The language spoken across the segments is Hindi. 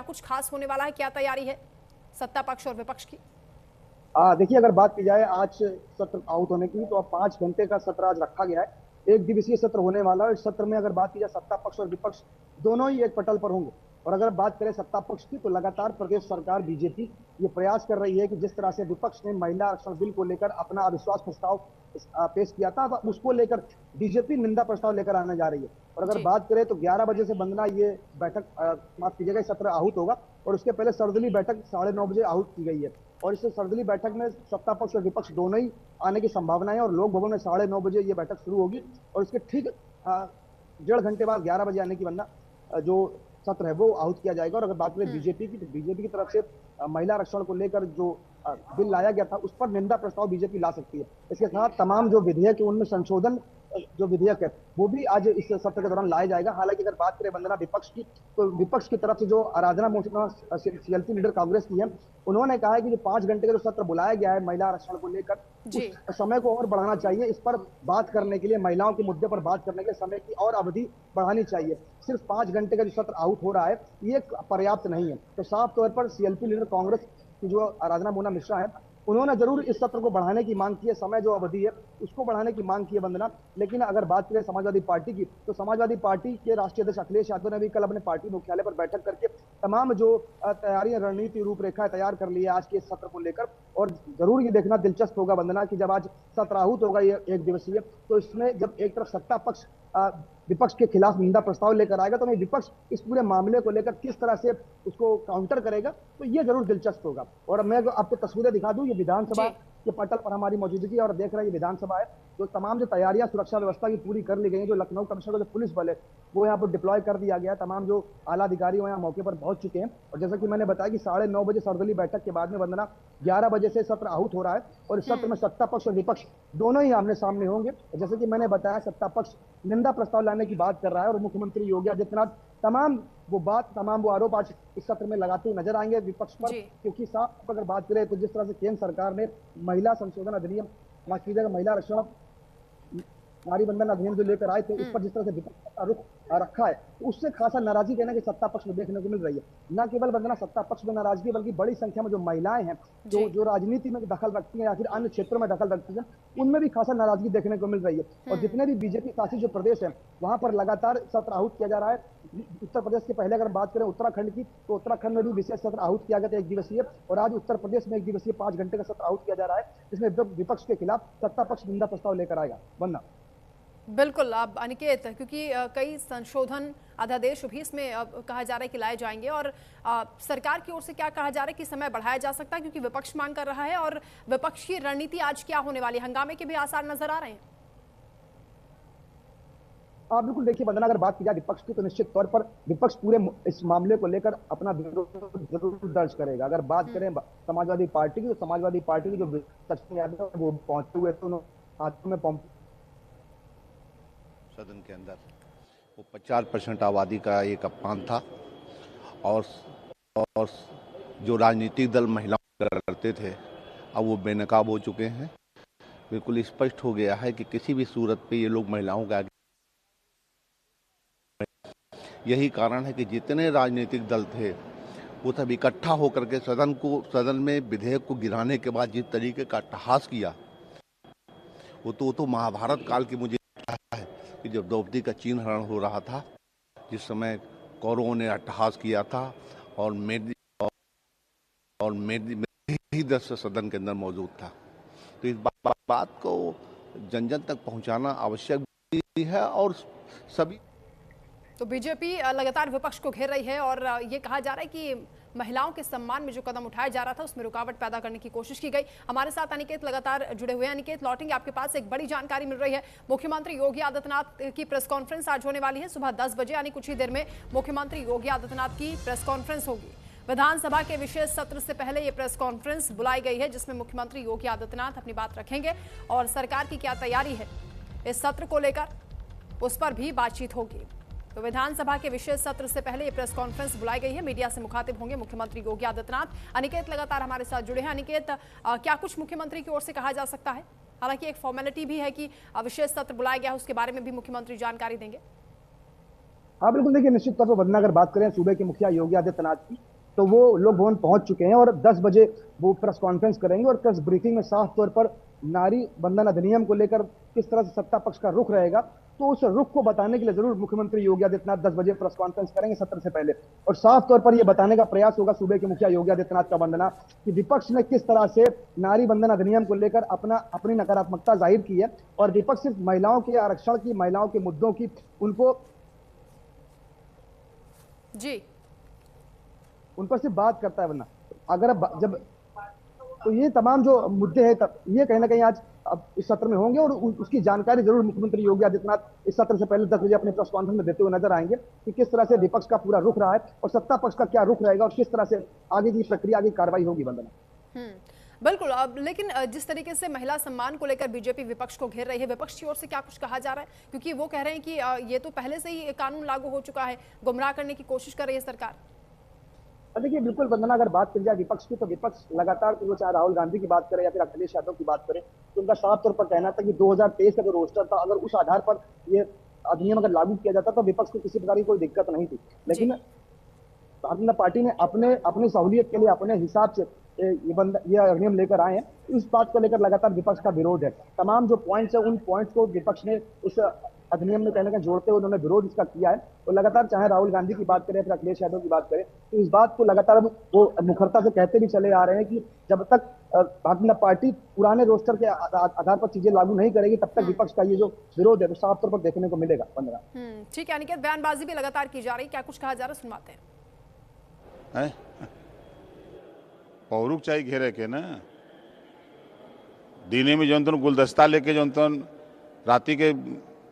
कुछ खास होने वाला है, क्या तैयारी है सत्ता पक्ष और विपक्ष की? देखिए, अगर बात की जाए आज सत्र आउट होने की, तो अब 5 घंटे का सत्र आज रखा गया है। एक दिवसीय सत्र होने वाला है। इस सत्र में अगर बात की जाए, सत्ता पक्ष और विपक्ष दोनों ही एक पटल पर होंगे। और अगर बात करें सत्ता पक्ष की, तो लगातार प्रदेश सरकार बीजेपी ये प्रयास कर रही है कि जिस तरह से विपक्ष ने महिला आरक्षण बिल को लेकर अपना अविश्वास प्रस्ताव पेश किया था, उसको लेकर बीजेपी निंदा प्रस्ताव लेकर आने जा रही है। और अगर जी। बात करें तो 11 बजे से वंदना ये बैठक माफ कीजिएगा, सत्र आहूत होगा। और उसके पहले सर्वदलीय बैठक 9:30 बजे आहूत की गई है। और इस सर्वदलीय बैठक में सत्ता पक्ष और विपक्ष दोनों ही आने की संभावना है। और लोक भवन में 9:30 बजे ये बैठक शुरू होगी और इसके ठीक 1.5 घंटे बाद 11 बजे आने की वरना जो सत्र है वो आहूत किया जाएगा। और अगर बात करें बीजेपी की, तो बीजेपी की तरफ से महिला आरक्षण को लेकर जो बिल लाया गया था, उस पर निंदा प्रस्ताव बीजेपी ला सकती है। इसके साथ तमाम जो विधेयक है उनमें संशोधन जो विधेयक है वो भी आज इस सत्र के दौरान लाया जाएगा। हालांकि अगर बात करें वंदना विपक्ष की, तो विपक्ष की तरफ से जो आराधना मोर्चा सीएलपी लीडर कांग्रेस की है, उन्होंने कहा है कि जो 5 घंटे का जो सत्र बुलाया गया है महिला आरक्षण को लेकर, उस समय को और बढ़ाना चाहिए। इस पर बात करने के लिए, महिलाओं के मुद्दे पर बात करने के लिए समय की और अवधि बढ़ानी चाहिए। सिर्फ 5 घंटे का जो सत्र आउट हो रहा है ये पर्याप्त नहीं है। तो साफ तौर पर सीएलपी लीडर कांग्रेस की जो आराधना मोना मिश्रा है, उन्होंने जरूर इस सत्र को बढ़ाने की मांग की है, समय जो अवधि है उसको बढ़ाने की मांग की है वंदना। लेकिन अगर बात करें समाजवादी पार्टी की, तो समाजवादी पार्टी के राष्ट्रीय अध्यक्ष अखिलेश यादव ने भी कल अपने पार्टी मुख्यालय पर बैठक करके तमाम जो तैयारियां, रणनीति, रूपरेखा तैयार कर ली है आज के इस सत्र को लेकर। और जरूर ये देखना दिलचस्प होगा वंदना कि जब आज सत्र आहूत होगा ये एक दिवसीय, तो इसमें जब एक तरफ सत्ता पक्ष विपक्ष के खिलाफ निंदा प्रस्ताव लेकर आएगा, तो मैं विपक्ष इस पूरे मामले को लेकर किस तरह से उसको काउंटर करेगा, तो ये जरूर दिलचस्प होगा। और मैं आपको तस्वीरें दिखा दूं, ये विधानसभा के पटल पर हमारी मौजूदगी और देख रहे हैं ये विधानसभा है। जो तमाम जो तैयारियां सुरक्षा व्यवस्था की पूरी कर ली गई हैं, जो लखनऊ कमिश्नर का जो पुलिस बल है वो यहाँ पर डिप्लॉय कर दिया गया है। तमाम जो आला अधिकारी यहाँ मौके पर पहुंच चुके हैं। और जैसा कि मैंने बताया कि 9:30 बजे सर्वदलीय बैठक के बाद में वंदना 11 बजे से सत्र आहूत हो रहा है। और इस सत्र में सत्ता पक्ष और विपक्ष दोनों ही आमने सामने होंगे। जैसे कि मैंने बताया, सत्ता पक्ष निंदा प्रस्ताव लाने की बात कर रहा है और मुख्यमंत्री योगी आदित्यनाथ तमाम वो आरोप आज इस सत्र में लगाते हुए नजर आएंगे विपक्ष पर। क्योंकि साफ अगर बात करें तो जिस तरह से केंद्र सरकार ने महिला संशोधन अधिनियम, माफ कीजिएगा, महिला आरक्षण नारी बंधन अधिनियम जो लेकर आए थे, उस पर जिस तरह से विपक्ष का रुख रखा है, उससे खासा नाराजगी कहना कि सत्ता पक्ष में देखने को मिल रही है। न केवल वंदना सत्ता पक्ष में नाराजगी, बल्कि बड़ी संख्या में जो महिलाएं हैं जो राजनीति में दखल रखती हैं या फिर अन्य क्षेत्रों में दखल रखती हैं, उनमें भी खासा नाराजगी देखने को मिल रही है। और जितने भी बीजेपी शासित जो प्रदेश है वहां पर लगातार सत्र आहूत किया जा रहा है। उत्तर प्रदेश के पहले अगर बात करें उत्तराखंड की, तो उत्तराखंड में भी विशेष सत्र आहूत किया गया था एक दिवसीय। और आज उत्तर प्रदेश में एक दिवसीय 5 घंटे का सत्र आहूत किया जा रहा है, जिसमें विपक्ष के खिलाफ सत्ता पक्ष निंदा प्रस्ताव लेकर आएगा। वंदना। बिल्कुल। अब अनिकेत, क्योंकि कई संशोधन अध्यादेश भी इसमें कहा जा रहा है कि लाए जाएंगे, और सरकार की ओर से क्या कहा जा रहा है कि समय बढ़ाया जा सकता है क्योंकि विपक्ष मांग कर रहा है, और विपक्ष की रणनीति आज क्या होने वाली है? हंगामे के भी आसार नजर आ रहे हैं। बिल्कुल। देखिए वंदना, अगर बात की जाए विपक्ष की, तो निश्चित तौर पर विपक्ष पूरे इस मामले को लेकर अपना विरोध जरूर दर्ज करेगा। अगर बात करें समाजवादी पार्टी की, तो समाजवादी पार्टी की जो सचिन यादव वो पहुंचे हुए थे, हाथों में सदन के अंदर वो 50% आबादी का एक अपमान था। और जो राजनीतिक दल महिलाओं करते थे, अब वो बेनकाब हो चुके हैं। बिल्कुल स्पष्ट हो गया है कि किसी भी सूरत पे ये लोग महिलाओं के आगे। यही कारण है कि जितने राजनीतिक दल थे वो सब इकट्ठा होकर के सदन में विधेयक को गिराने के बाद जिस तरीके का अट्टहास किया, वो तो महाभारत काल की मुझे है कि जब द्रौपदी का चीन हरण हो रहा था, जिस समय कौरवों ने अट्टहास किया था, और मेरी ही दृश्य सदन के अंदर मौजूद था। तो इस बात को जन जन तक पहुंचाना आवश्यक भी है। और सभी तो बीजेपी लगातार विपक्ष को घेर रही है और ये कहा जा रहा है कि महिलाओं के सम्मान में जो कदम उठाया जा रहा था उसमें रुकावट पैदा करने की कोशिश की गई। हमारे साथ अनिकेत लगातार जुड़े हुए हैं। अनिकेत, लौटेंगे आपके पास। एक बड़ी जानकारी मिल रही है, मुख्यमंत्री योगी आदित्यनाथ की प्रेस कॉन्फ्रेंस आज होने वाली है सुबह 10 बजे, यानी कुछ ही देर में मुख्यमंत्री योगी आदित्यनाथ की प्रेस कॉन्फ्रेंस होगी। विधानसभा के विशेष सत्र से पहले ये प्रेस कॉन्फ्रेंस बुलाई गई है, जिसमें मुख्यमंत्री योगी आदित्यनाथ अपनी बात रखेंगे और सरकार की क्या तैयारी है इस सत्र को लेकर, उस पर भी बातचीत होगी। तो विधानसभा के विशेष सत्र से पहले ये प्रेस कॉन्फ्रेंस बुलाई गई है। मीडिया से मुखातिब होंगे मुख्यमंत्री योगी आदित्यनाथ। अनिकेत लगातार हमारे साथ जुड़े हैं। अनिकेत, क्या कुछ मुख्यमंत्री की ओर से कहा जा सकता है? हालांकि एक फॉर्मेलिटी भी है कि विशेष सत्र बुलाया गया है, उसके बारे में भी मुख्यमंत्री जानकारी देंगे। बिल्कुल। देखिए निश्चित तौर पर वंदना, अगर बात करें सूबे के मुखिया योगी आदित्यनाथ की, तो वो लोक भवन पहुंच चुके हैं और 10 बजे वो प्रेस कॉन्फ्रेंस करेंगे और प्रेस ब्रीफिंग में साफ तौर पर नारी बंधन अधिनियम को लेकर किस तरह से सत्ता पक्ष का रुख रहेगा, तो उस रुख को बताने के लिए जरूर मुख्यमंत्री योगी आदित्यनाथ 10 बजे प्रेस कॉन्फ्रेंस करेंगे सत्र से पहले। और साफ तौर पर यह बताने का प्रयास होगा सूबे के मुखिया योगी आदित्यनाथ का वंदना कि विपक्ष ने किस तरह से नारी बंधन अधिनियम को लेकर अपनी नकारात्मकता जाहिर की है और विपक्ष सिर्फ महिलाओं के आरक्षण की, महिलाओं के मुद्दों की उनको जी उन पर सिर्फ बात करता है, वरना अगर जब तो ये तमाम जो मुद्दे हैं ये कहीं ना कहीं आज अब इस सत्र में होंगे और उसकी जानकारी जरूर मुख्यमंत्री योगी आदित्यनाथ इस सत्र से पहले 10 बजे अपने प्रेस कॉन्फ्रेंस में देते हुए नजर आएंगे कि किस तरह से विपक्ष का पूरा रुख रहा है और सत्ता पक्ष का क्या रुख रहेगा और किस तरह से आगे की प्रक्रिया, आगे कार्रवाई होगी। वंदना बिल्कुल। अब लेकिन जिस तरीके से महिला सम्मान को लेकर बीजेपी विपक्ष को घेर रही है, विपक्ष की ओर से क्या कुछ कहा जा रहा है? क्योंकि वो कह रहे हैं कि ये तो पहले से ही कानून लागू हो चुका है, गुमराह करने की कोशिश कर रही है सरकार। देखिए बिल्कुल वंदना, अगर बात की जाए विपक्ष की तो विपक्ष लगातार, तो चाहे राहुल गांधी की बात करें या फिर अखिलेश यादव की बात करें, तो उनका साफ तौर पर कहना था कि 2023 का जो रोस्टर था अगर उस आधार पर ये अधिनियम अगर लागू किया जाता तो विपक्ष को किसी प्रकार की कोई दिक्कत नहीं थी। लेकिन भारतीय जनता पार्टी ने अपनी सहूलियत के लिए अपने हिसाब से ये अधिनियम लेकर आए हैं। इस बात को लेकर लगातार विपक्ष का विरोध है। तमाम जो पॉइंट्स है उन पॉइंट्स को विपक्ष ने उस अधिनियम में कहीं ना कहीं जोड़ते हुए उन्होंने विरोध इसका किया है। तो लगातार चाहे राहुल गांधी की बात करें फिर अखिलेश यादव की बात करें तो इस बात को लगातार वो मुखरता से कहते भी चले आ रहे हैं कि जब तक भारतीय जनता पार्टी पुराने रोस्टर के आधार पर चीजें लागू नहीं करेगी तब तक विपक्ष का ये जो विरोध है वो साफ तौर पर देखने को मिलेगा। वंदना, ठीक है अनिकेत, बयानबाजी भी लगातार की जा रही, क्या कुछ कहा जा रहा है सुनवाते हैं। पौरुक चाहिए घेरे के ना दीने में जो गुलदस्ता लेके जो राती के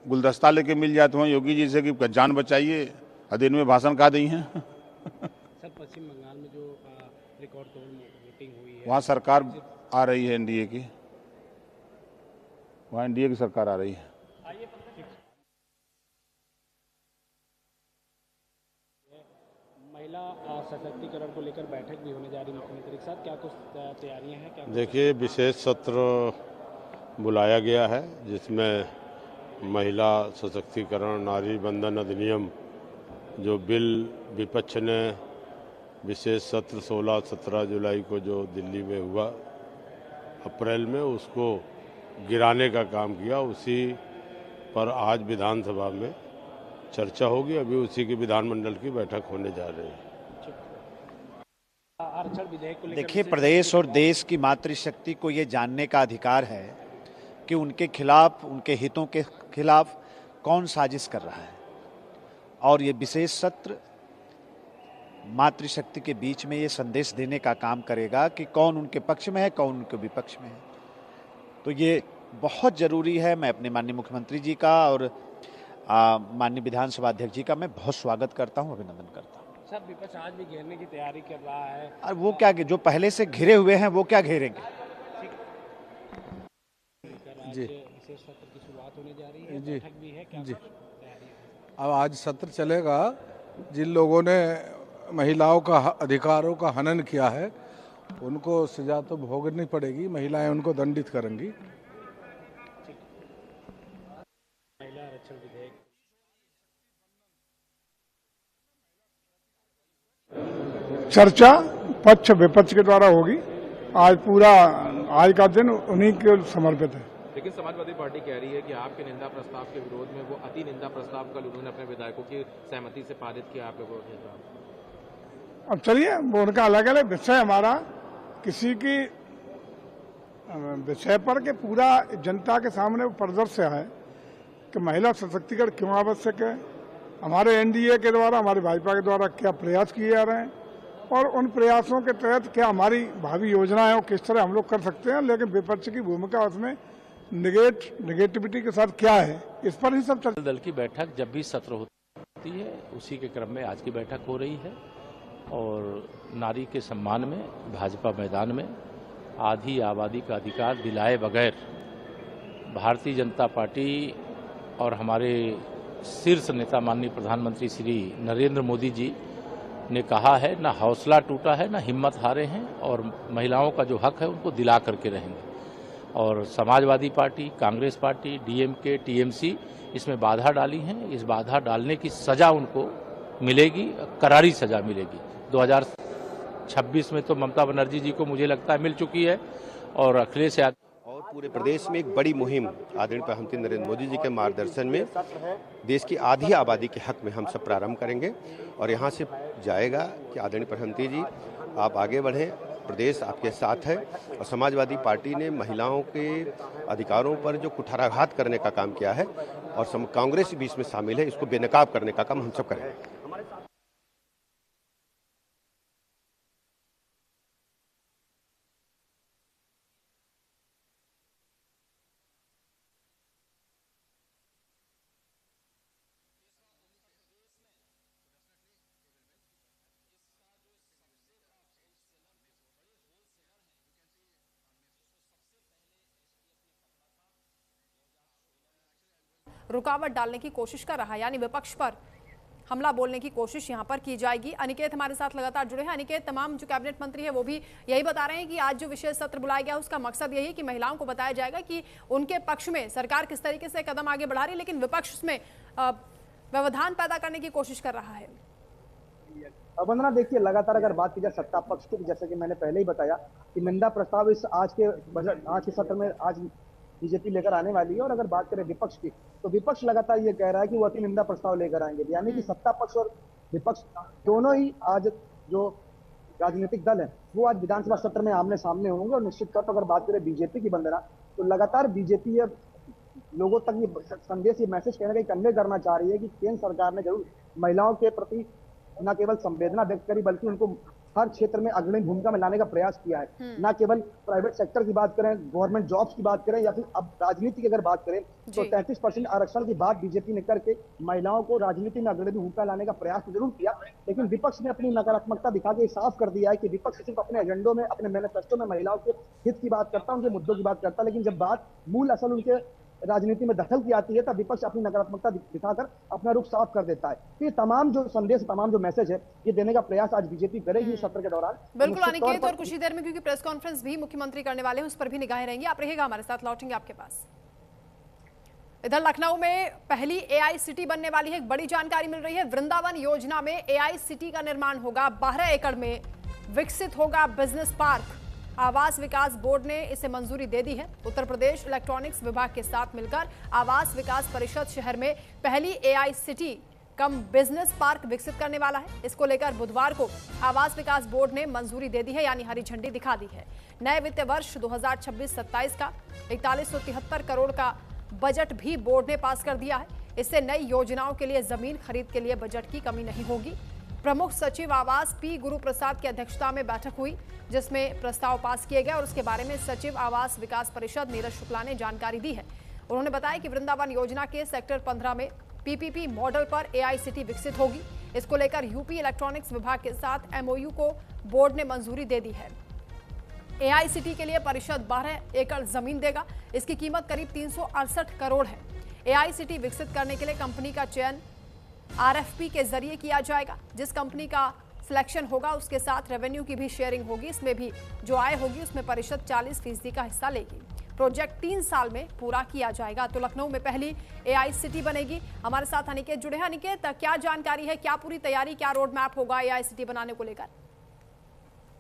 गुलदस्ता लेके मिल जाए तो योगी जी से कि जान बचाइए, दिन में भाषण का दी हैं। सर पश्चिम बंगाल में जो रिकॉर्ड तोड़ वोटिंग हुई है वहाँ सरकार आ रही है एनडीए की, वहाँ एनडीए की सरकार आ रही है। महिला सशक्तिकरण को लेकर बैठक भी होने जा रही है मुख्यमंत्री के साथ, क्या कुछ तैयारियां हैं? क्या देखिए विशेष सत्र बुलाया गया है जिसमें महिला सशक्तिकरण, नारी बंधन अधिनियम जो बिल विपक्ष ने विशेष सत्र 16-17 जुलाई को जो दिल्ली में हुआ अप्रैल में उसको गिराने का काम किया, उसी पर आज विधानसभा में चर्चा होगी। अभी उसी की विधानमंडल की बैठक होने जा रही है। आरक्षण विधेयक को लेकर देखिए प्रदेश और देश की मातृशक्ति को ये जानने का अधिकार है कि उनके खिलाफ, उनके हितों के खिलाफ कौन साजिश कर रहा है और ये विशेष सत्र मातृशक्ति के बीच में ये संदेश देने का काम करेगा कि कौन उनके पक्ष में है, कौन उनके विपक्ष में है। तो ये बहुत जरूरी है। मैं अपने माननीय मुख्यमंत्री जी का और माननीय विधानसभा अध्यक्ष जी का मैं बहुत स्वागत करता हूं, अभिनंदन करता हूं। सर विपक्ष आज भी घेरने की तैयारी कर रहा है और वो क्या, जो पहले से घिरे हुए हैं वो क्या घेरेंगे? जी विशेष सत्र की शुरुआत होने जा रही है, बैठक भी है, क्या तैयारी? अब आज सत्र चलेगा। जिन लोगों ने महिलाओं का अधिकारों का हनन किया है उनको सजा तो भोगनी पड़ेगी, महिलाएं उनको दंडित करेंगी। महिला आरक्षण विधेयक चर्चा पक्ष विपक्ष के द्वारा होगी। आज का दिन उन्हीं के समर्पित है। लेकिन समाजवादी पार्टी कह रही है कि आपके निंदा प्रस्ताव के विरोध में वो अति निंदा प्रस्ताव कल उन्होंने अपने विधायकों की सहमति से पारित किया, आप लोगों ने। अब चलिए वो उनका अलग अलग विषय, हमारा किसी की विषय पर के पूरा जनता के सामने वो प्रदर्श है कि महिला सशक्तिकरण क्यों आवश्यक है, हमारे एनडीए के द्वारा, हमारे भाजपा के द्वारा क्या प्रयास किए जा रहे हैं और उन प्रयासों के तहत क्या हमारी भावी योजनाएं हैं किस तरह हम लोग कर सकते हैं। लेकिन विपक्ष की भूमिका उसमें नेगेटिविटी के साथ क्या है, इस पर ही सब चलता। दल की बैठक जब भी सत्र होती है उसी के क्रम में आज की बैठक हो रही है और नारी के सम्मान में भाजपा मैदान में आधी आबादी का अधिकार दिलाए बगैर भारतीय जनता पार्टी और हमारे शीर्ष नेता माननीय प्रधानमंत्री श्री नरेंद्र मोदी जी ने कहा है, ना हौसला टूटा है, ना हिम्मत हारे हैं और महिलाओं का जो हक है उनको दिला करके रहेंगे। और Samajwadi party, Congress party, DMK, TMC इसमें बाधा डाली हैं, इस बाधा डालने की सजा उनको मिलेगी, करारी सजा मिलेगी। 26 में तो ममता बनर्जी जी को मुझे लगता है मिल चुकी है और अखिलेश यादव और पूरे प्रदेश में एक बड़ी मुहिम आदरणीय प्रधानमंत्री नरेंद्र मोदी जी के मार्गदर्शन में देश की आधी आबादी के हक में हम सब प्रारंभ करेंगे और यहाँ से जाएगा कि आदरणीय प्रधानमंत्री जी आप आगे बढ़ें, प्रदेश आपके साथ है। और समाजवादी पार्टी ने महिलाओं के अधिकारों पर जो कुठाराघात करने का काम किया है और कांग्रेस भी इसमें शामिल है, इसको बेनकाब करने का काम हम सब करेंगे। रुकावट डालने की कोशिश कर रहा है, यानी विपक्ष पर हमला बोलने की कोशिश यहां पर की जाएगी। अनिकेत हमारे साथ लगातार जुड़े हैं। अनिकेत, तमाम जो कैबिनेट मंत्री है वो भी यही बता रहे हैं कि आज जो विशेष सत्र बुलाया गया उसका मकसद यही है कि महिलाओं को बताया जाएगा कि उनके पक्ष में सरकार किस तरीके से कदम आगे बढ़ा रही है, लेकिन विपक्ष उसमें व्यवधान पैदा करने की कोशिश कर रहा है। वंदना, देखिए लगातार अगर बात की जाए सत्ता पक्ष की, जैसे कि मैंने पहले ही बताया कि निंदा प्रस्ताव इस आज के सत्र में आज बीजेपी लेकर आने वाली है। और अगर बात करें विपक्ष की, तो विपक्ष लगातार ये कह रहा है कि वो अति निंदा प्रस्ताव लेकर आएंगे, यानी कि सत्ता पक्ष और विपक्ष दोनों ही आज जो राजनीतिक दल है वो आज विधानसभा सत्र में आमने सामने होंगे। और निश्चित तौर पर अगर बात करें बीजेपी की वंदना, तो लगातार बीजेपी अब लोगों तक ये संदेश, ये मैसेज कहना कहीं कन्वे करना चाह रही है कि केंद्र सरकार ने जरूर महिलाओं के प्रति न केवल संवेदना व्यक्त करी बल्कि उनको हर क्षेत्र में अग्रणी भूमिका में लाने का प्रयास किया है। न केवल प्राइवेट सेक्टर की बात करें, गवर्नमेंट जॉब्स की बात करें, या फिर अब राजनीति की अगर बात करें तो 33% आरक्षण की बात बीजेपी ने करके महिलाओं को राजनीति में अग्रणी भूमिका लाने का प्रयास तो जरूर किया, लेकिन विपक्ष ने अपनी नकारात्मकता दिखा के साफ कर दिया है कि विपक्ष सिर्फ अपने एजेंडों में, अपने मैनिफेस्टो में महिलाओं के हित की बात करता, उनके मुद्दों की बात करता, लेकिन जब बात मूल असल उनके राजनीति में दखल की आती है तब विपक्ष अपनी नकारात्मकता दिखाकर अपना रुख साफ कर देता है। तो ये तमाम जो संदेश, तमाम जो मैसेज है, ये देने का प्रयास आज बीजेपी करेगी इस सत्र के दौरान। बिल्कुल अनिकेत, और कुछ ही देर में क्योंकि प्रेस कॉन्फ्रेंस भी मुख्यमंत्री करने वाले हैं, उस पर भी निगाहें रहेंगी। आप रहिएगा हमारे साथ, लौटेंगे आपके पास। इधर लखनऊ में पहली AI सिटी बनने वाली है, एक बड़ी जानकारी मिल रही है। वृंदावन योजना में AI सिटी का निर्माण होगा, 12 एकड़ में विकसित होगा बिजनेस पार्क। आवास विकास बोर्ड ने इसे मंजूरी दे दी है। उत्तर प्रदेश इलेक्ट्रॉनिक्स विभाग के साथ मिलकर आवास विकास परिषद शहर में पहली AI सिटी कम बिजनेस पार्क विकसित करने वाला है। इसको लेकर बुधवार को आवास विकास बोर्ड ने मंजूरी दे दी है, यानी हरी झंडी दिखा दी है। नए वित्तीय वर्ष 2026-27 का 4173 करोड़ का बजट भी बोर्ड ने पास कर दिया है। इससे नई योजनाओं के लिए जमीन खरीद के लिए बजट की कमी नहीं होगी। प्रमुख सचिव आवास P गुरु प्रसाद की अध्यक्षता में बैठक हुई, जिसमें प्रस्ताव पास किए गए और उसके बारे में सचिव आवास विकास परिषद नीरज शुक्ला ने जानकारी दी है। उन्होंने बताया कि वृंदावन योजना के सेक्टर 15 में PPP मॉडल पर AI सिटी विकसित होगी। इसको लेकर यूपी इलेक्ट्रॉनिक्स विभाग के साथ MOU को बोर्ड ने मंजूरी दे दी है। AI सिटी के लिए परिषद 12 एकड़ जमीन देगा। इसकी कीमत करीब 368 करोड़ है। AI सिटी विकसित करने के लिए कंपनी का चयन RFP के जरिए किया जाएगा। जिस कंपनी का सिलेक्शन होगा उसके साथ रेवेन्यू की भी शेयरिंग होगी। इसमें भी जो आय होगी उसमें परिषद 40% का हिस्सा लेगी। प्रोजेक्ट 3 साल में पूरा किया जाएगा। तो लखनऊ में पहली AI सिटी बनेगी। हमारे साथ अनिकेत जुड़े हैं। अनिकेत, क्या जानकारी है, क्या पूरी तैयारी, क्या रोड मैप होगा AI सिटी बनाने को लेकर?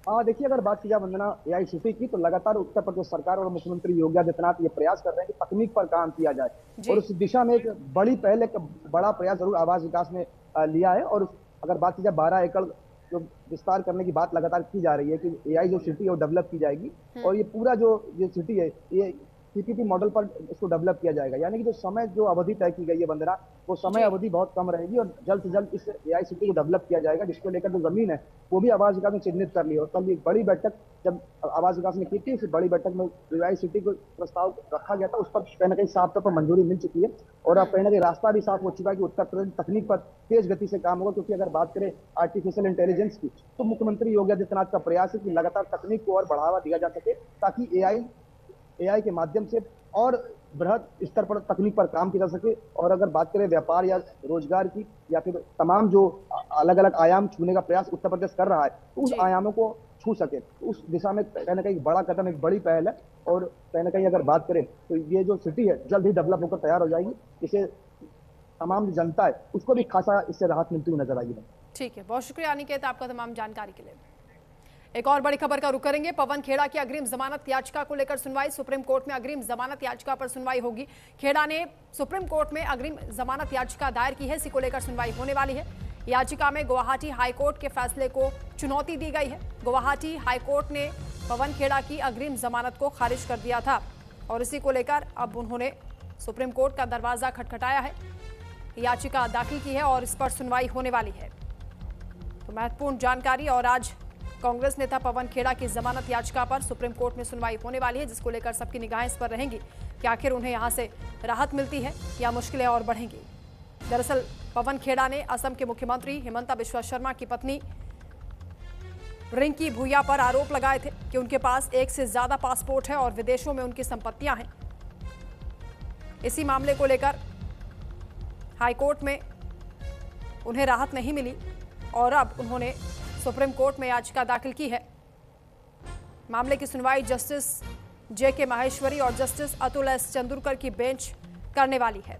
देखिए, अगर बात की जाए वंदना AI सिटी की, तो लगातार उत्तर प्रदेश सरकार और मुख्यमंत्री योगी आदित्यनाथ ये प्रयास कर रहे हैं कि तकनीक पर काम किया जाए और उस दिशा में एक बड़ी पहल, एक बड़ा प्रयास जरूर आवास विकास ने लिया है। और अगर बात की जाए 12 एकड़ जो विस्तार करने की बात लगातार की जा रही है कि AI जो सिटी है वो डेवलप की जाएगी और ये पूरा जो ये सिटी है ये PPP मॉडल पर इसको डेवलप किया जाएगा, यानी कि जो समय, जो अवधि तय की गई है वंदना, वो समय अवधि बहुत कम रहेगी और जल्द से जल्द इस AI सिटी को डेवलप किया जाएगा, जिसको लेकर जो जमीन है वो भी आवास विकास ने चिन्हित कर ली है। और कल एक बड़ी बैठक जब आवास विकास ने की थी, उस बड़ी बैठक में AI सिटी को प्रस्ताव रखा गया था, उस पर कहीं ना कहीं साफ तौर पर मंजूरी मिल चुकी है और अब कहीं ना कहीं रास्ता भी साफ हो चुका है कि उत्तर प्रदेश तकनीक पर तेज गति से काम होगा। क्योंकि अगर बात करें आर्टिफिशियल इंटेलिजेंस की, तो मुख्यमंत्री योगी आदित्यनाथ का प्रयास है कि लगातार तकनीक को और बढ़ावा दिया जा सके ताकि AI के माध्यम से और बृहद स्तर पर तकनीक पर काम किया जा सके। और अगर बात करें व्यापार या रोजगार की या फिर तमाम जो अलग अलग आयाम छूने का प्रयास उत्तर प्रदेश कर रहा है, तो उस आयामों को छू सके, तो उस दिशा में कहीं ना कहीं एक बड़ा कदम, एक बड़ी पहल है। और कहीं ना कहीं अगर बात करें तो ये जो सिटी है जल्द ही डेवलप होकर तैयार हो जाएगी। इसे तमाम जो जनता है उसको भी खासा इससे राहत मिलती हुई नजर आएगी। ठीक है, बहुत शुक्रिया अनिकेत आपका तमाम जानकारी के लिए। एक और बड़ी खबर का रुख करेंगे। पवन खेड़ा की अग्रिम जमानत याचिका को लेकर सुनवाई। सुप्रीम कोर्ट में अग्रिम जमानत याचिका पर सुनवाई होगी। खेड़ा ने सुप्रीम कोर्ट में अग्रिम जमानत याचिका दायर की है, इसी को लेकर सुनवाई होने वाली है। याचिका में गुवाहाटी हाईकोर्ट के फैसले को चुनौती दी गई है। गुवाहाटी हाईकोर्ट ने पवन खेड़ा की अग्रिम जमानत को खारिज कर दिया था और इसी को लेकर अब उन्होंने सुप्रीम कोर्ट का दरवाजा खटखटाया है, याचिका दाखिल की है और इस पर सुनवाई होने वाली है। तो महत्वपूर्ण जानकारी। और आज कांग्रेस नेता पवन खेड़ा की जमानत याचिका पर सुप्रीम कोर्ट में सुनवाई होने वाली है, जिसको लेकर सबकी निगाहें इस पर रहेंगी कि आखिर उन्हें यहां से राहत मिलती है या मुश्किलें और बढ़ेंगी। दरअसल पवन खेड़ा ने असम के मुख्यमंत्री हिमंता बिश्वा शर्मा की पत्नी रिंकी भूया पर आरोप लगाए थे कि उनके पास एक से ज्यादा पासपोर्ट है और विदेशों में उनकी संपत्तियां हैं। इसी मामले को लेकर हाईकोर्ट में उन्हें राहत नहीं मिली और अब उन्होंने सुप्रीम कोर्ट में याचिका दाखिल की है। मामले की सुनवाई जस्टिस जे.के. माहेश्वरी और जस्टिस अतुल एस. चंदुरकर की बेंच करने वाली है।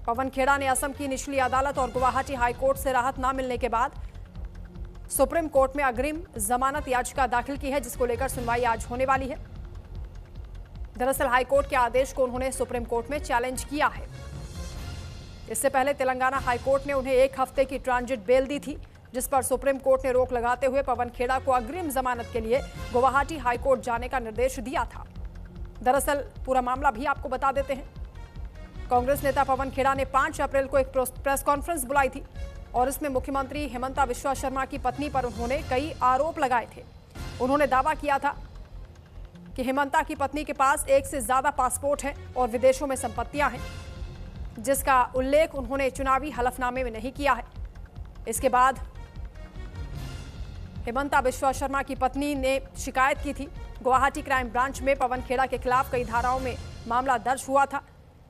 पवन खेड़ा ने असम की निचली अदालत और गुवाहाटी हाईकोर्ट से राहत न मिलने के बाद सुप्रीम कोर्ट में अग्रिम जमानत याचिका दाखिल की है, जिसको लेकर सुनवाई आज होने वाली है। दरअसल हाईकोर्ट के आदेश को उन्होंने सुप्रीम कोर्ट में चैलेंज किया है। इससे पहले तेलंगाना हाईकोर्ट ने उन्हें 1 हफ्ते की ट्रांजिट बेल दी थी, जिस पर सुप्रीम कोर्ट ने रोक लगाते हुए पवन खेड़ा को अग्रिम जमानत के लिए गुवाहाटी हाईकोर्ट जाने का निर्देश दिया था। दरअसल पूरा मामला भी आपको बता देते हैं। कांग्रेस नेता पवन खेड़ा ने 5 अप्रैल को एक प्रेस कॉन्फ्रेंस बुलाई थी और इसमें मुख्यमंत्री हिमंता बिश्वा शर्मा की पत्नी पर उन्होंने कई आरोप लगाए थे। उन्होंने दावा किया था कि हिमंता की पत्नी के पास एक से ज्यादा पासपोर्ट है और विदेशों में संपत्तियां हैं, जिसका उल्लेख उन्होंने चुनावी हलफनामे में नहीं किया है। इसके बाद हिमंता बिश्वा शर्मा की पत्नी ने शिकायत की थी। गुवाहाटी क्राइम ब्रांच में पवन खेड़ा के खिलाफ कई धाराओं में मामला दर्ज हुआ था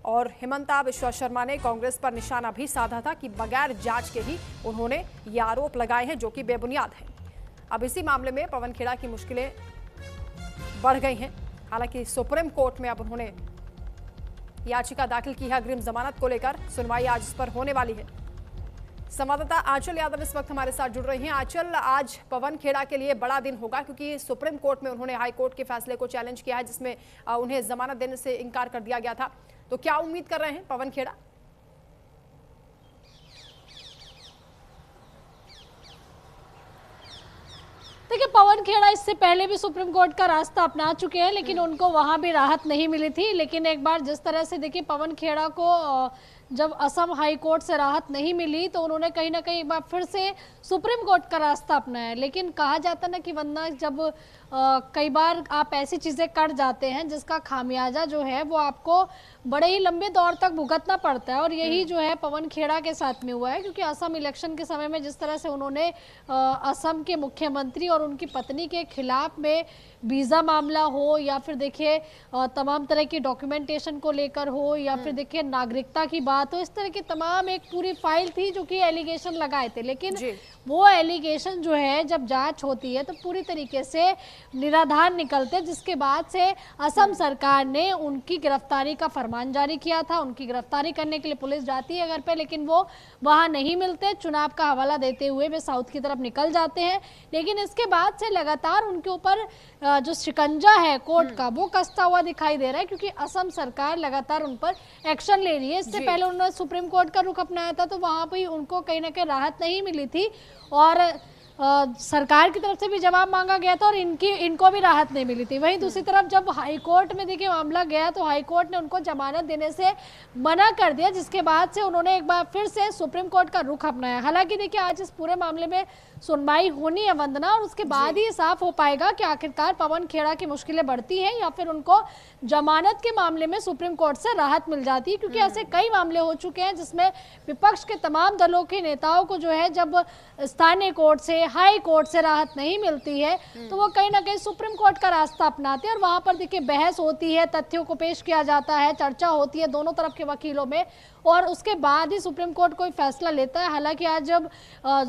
और हिमंता बिश्वा शर्मा ने कांग्रेस पर निशाना भी साधा था कि बगैर जांच के ही उन्होंने ये आरोप लगाए हैं, जो कि बेबुनियाद हैं। अब इसी मामले में पवन खेड़ा की मुश्किलें बढ़ गई हैं। हालांकि सुप्रीम कोर्ट में अब उन्होंने याचिका दाखिल की है अग्रिम जमानत को लेकर। सुनवाई आज इस पर होने वाली है। संवाददाता आंचल यादव इस वक्त हमारे साथ जुड़ रही हैं। आंचल, आज पवन खेड़ा के लिए बड़ा दिन होगा क्योंकि सुप्रीम कोर्ट में उन्होंने हाई कोर्ट के फैसले को चैलेंज किया है, जिसमें उन्हें जमानत देने से इनकार कर दिया गया था। तो क्या उम्मीद कर रहे हैं पवन खेड़ा? देखिए, पवन खेड़ा इससे पहले भी सुप्रीम कोर्ट का रास्ता अपना चुके हैं, लेकिन उनको वहां भी राहत नहीं मिली थी। लेकिन एक बार जिस तरह से देखिए पवन खेड़ा को जब असम हाई कोर्ट से राहत नहीं मिली तो उन्होंने कहीं ना कहीं एक बार फिर से सुप्रीम कोर्ट का रास्ता अपनाया। लेकिन कहा जाता ना कि वरना जब कई बार आप ऐसी चीज़ें कर जाते हैं जिसका खामियाजा जो है वो आपको बड़े ही लंबे दौर तक भुगतना पड़ता है, और यही जो है पवन खेड़ा के साथ में हुआ है। क्योंकि असम इलेक्शन के समय में जिस तरह से उन्होंने असम के मुख्यमंत्री और उनकी पत्नी के खिलाफ में वीज़ा मामला हो या फिर देखिए तमाम तरह की डॉक्यूमेंटेशन को लेकर हो या फिर देखिए नागरिकता की बात हो, इस तरह की तमाम एक पूरी फाइल थी जो कि एलिगेशन लगाए थे। लेकिन वो एलिगेशन जो है जब जांच होती है तो पूरी तरीके से निराधार निकलते, जिसके बाद से असम सरकार ने उनकी गिरफ्तारी का फरमान जारी किया था। उनकी गिरफ्तारी करने के लिए पुलिस जाती है घर पे, लेकिन वो वहां नहीं मिलते। चुनाव का हवाला देते हुए वे साउथ की तरफ निकल जाते हैं। लेकिन इसके बाद से लगातार उनके ऊपर जो शिकंजा है कोर्ट का वो कसता हुआ दिखाई दे रहा है, क्योंकि असम सरकार लगातार उन पर एक्शन ले रही है। इससे पहले उन्होंने सुप्रीम कोर्ट का रुख अपनाया था तो वहां पर उनको कहीं ना कहीं राहत नहीं मिली थी और सरकार की तरफ से भी जवाब मांगा गया था और इनको भी राहत नहीं मिली थी। वहीं दूसरी तरफ जब हाई कोर्ट में देखिए मामला गया तो हाई कोर्ट ने उनको जमानत देने से मना कर दिया, जिसके बाद से उन्होंने एक बार फिर से सुप्रीम कोर्ट का रुख अपनाया। हालांकि देखिए आज इस पूरे मामले में सुनवाई होनी है वंदना, और उसके बाद ही साफ हो पाएगा कि आखिरकार पवन खेड़ा की मुश्किलें बढ़ती हैं या फिर उनको जमानत के मामले में सुप्रीम कोर्ट से राहत मिल जाती है। क्योंकि ऐसे कई मामले हो चुके हैं जिसमें विपक्ष के तमाम दलों के नेताओं को जो है जब स्थानीय कोर्ट से हाई कोर्ट से राहत नहीं मिलती है तो वो कहीं ना कहीं सुप्रीम कोर्ट का रास्ता अपनाते हैं और वहां पर देखिए बहस होती है, तथ्यों को पेश किया जाता है, चर्चा होती है दोनों तरफ के वकीलों में, और उसके बाद ही सुप्रीम कोर्ट कोई फैसला लेता है। हालांकि आज जब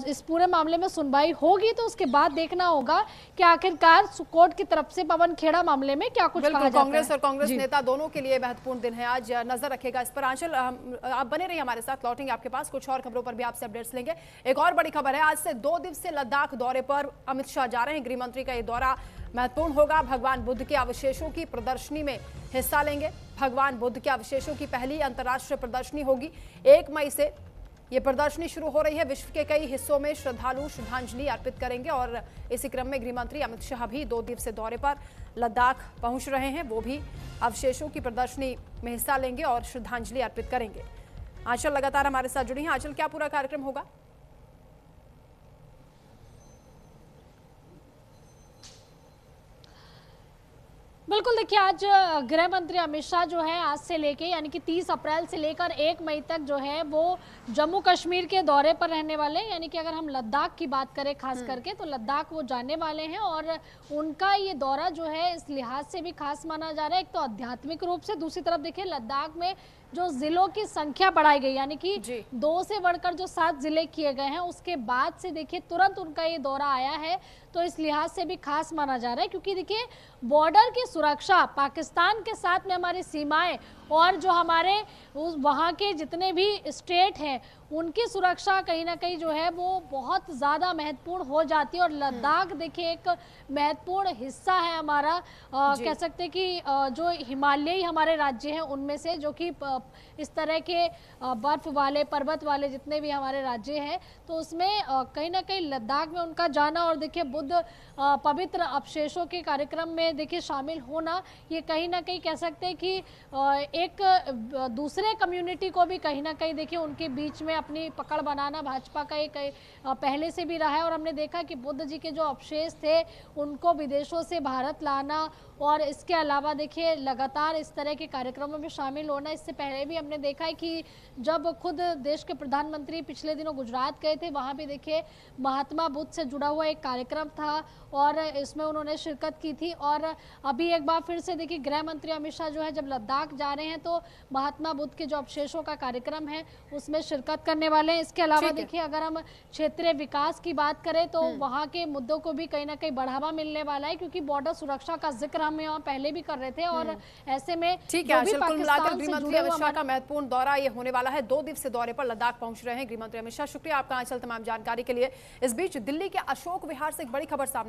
इस पूरे मामले में सुनवाई होगी तो उसके बाद देखना होगा कि आखिरकार कोर्ट की तरफ से पवन खेड़ा मामले में क्या कुछ कहा जाता है। कांग्रेस और कांग्रेस नेता दोनों के लिए महत्वपूर्ण दिन है आज, नजर रखेगा इस पर। आंचल, आप बने रहिए हमारे साथ, लौटेंगे आपके पास कुछ और खबरों पर भी आपसे अपडेट्स लेंगे। एक और बड़ी खबर है, आज से 2 दिवसीय लद्दाख दौरे पर अमित शाह जा रहे हैं। गृह मंत्री का ये दौरा महत्वपूर्ण होगा। भगवान बुद्ध के अवशेषों की प्रदर्शनी में हिस्सा लेंगे। भगवान बुद्ध के अवशेषों की पहली अंतर्राष्ट्रीय प्रदर्शनी होगी। 1 मई से ये प्रदर्शनी शुरू हो रही है। विश्व के कई हिस्सों में श्रद्धालु श्रद्धांजलि अर्पित करेंगे और इसी क्रम में गृह मंत्री अमित शाह भी 2 दिवसीय दौरे पर लद्दाख पहुंच रहे हैं। वो भी अवशेषों की प्रदर्शनी में हिस्सा लेंगे और श्रद्धांजलि अर्पित करेंगे। आंचल लगातार हमारे साथ जुड़ी हैं। आंचल, क्या पूरा कार्यक्रम होगा? बिल्कुल, देखिए आज गृह मंत्री अमित शाह जो है आज से लेके यानी कि 30 अप्रैल से लेकर 1 मई तक जो है वो जम्मू कश्मीर के दौरे पर रहने वाले हैं। यानी कि अगर हम लद्दाख की बात करें खास करके तो लद्दाख वो जाने वाले हैं और उनका ये दौरा जो है इस लिहाज से भी खास माना जा रहा है। एक तो आध्यात्मिक रूप से, दूसरी तरफ देखिए लद्दाख में जो जिलों की संख्या बढ़ाई गई यानी कि 2 से बढ़कर जो 7 जिले किए गए हैं, उसके बाद से देखिए तुरंत उनका ये दौरा आया है। तो इस लिहाज से भी खास माना जा रहा है क्योंकि देखिए बॉर्डर की सुरक्षा, पाकिस्तान के साथ में हमारी सीमाएं और जो हमारे वहाँ के जितने भी स्टेट हैं उनकी सुरक्षा कहीं ना कहीं जो है वो बहुत ज़्यादा महत्वपूर्ण हो जाती है। और लद्दाख देखिए एक महत्वपूर्ण हिस्सा है हमारा, कह सकते हैं कि जो हिमालयी हमारे राज्य हैं उनमें से, जो कि इस तरह के बर्फ वाले पर्वत वाले जितने भी हमारे राज्य हैं तो उसमें कहीं ना कहीं लद्दाख में उनका जाना और देखिए बुद्ध पवित्र अवशेषों के कार्यक्रम में देखिए शामिल होना, ये कहीं ना कहीं कह सकते हैं कि एक दूसरे कम्युनिटी को भी कहीं ना कहीं देखिए उनके बीच में अपनी पकड़ बनाना भाजपा का एक पहले से भी रहा है। और हमने देखा कि बुद्ध जी के जो अवशेष थे उनको विदेशों से भारत लाना और इसके अलावा देखिए लगातार इस तरह के कार्यक्रमों में शामिल होना। इससे पहले भी हमने देखा है कि जब खुद देश के प्रधानमंत्री पिछले दिनों गुजरात गए थे, वहाँ भी देखिए महात्मा बुद्ध से जुड़ा हुआ एक कार्यक्रम था और इसमें उन्होंने शिरकत की थी। और अभी एक बार फिर से देखिए गृह मंत्री अमित शाह जो है जब लद्दाख जा रहे हैं तो महात्मा बुद्ध के जो अवशेषों का कार्यक्रम है उसमें शिरकत करने वाले हैं। इसके अलावा देखिए अगर हम क्षेत्रीय विकास की बात करें तो वहाँ के मुद्दों को भी कहीं ना कहीं बढ़ावा मिलने वाला है क्योंकि बॉर्डर सुरक्षा का जिक्र हम यहाँ पहले भी कर रहे थे और ऐसे में ठीक है। कुल मिलाकर गृह मंत्री अमित शाह का महत्वपूर्ण दौरा ये होने वाला है। 2 दिवसीय दौरे पर लद्दाख पहुंच रहे हैं गृह मंत्री अमित शाह। शुक्रिया आपका आंचल तमाम जानकारी के लिए। इस बीच दिल्ली के अशोक विहार से एक बड़ी खबर सामने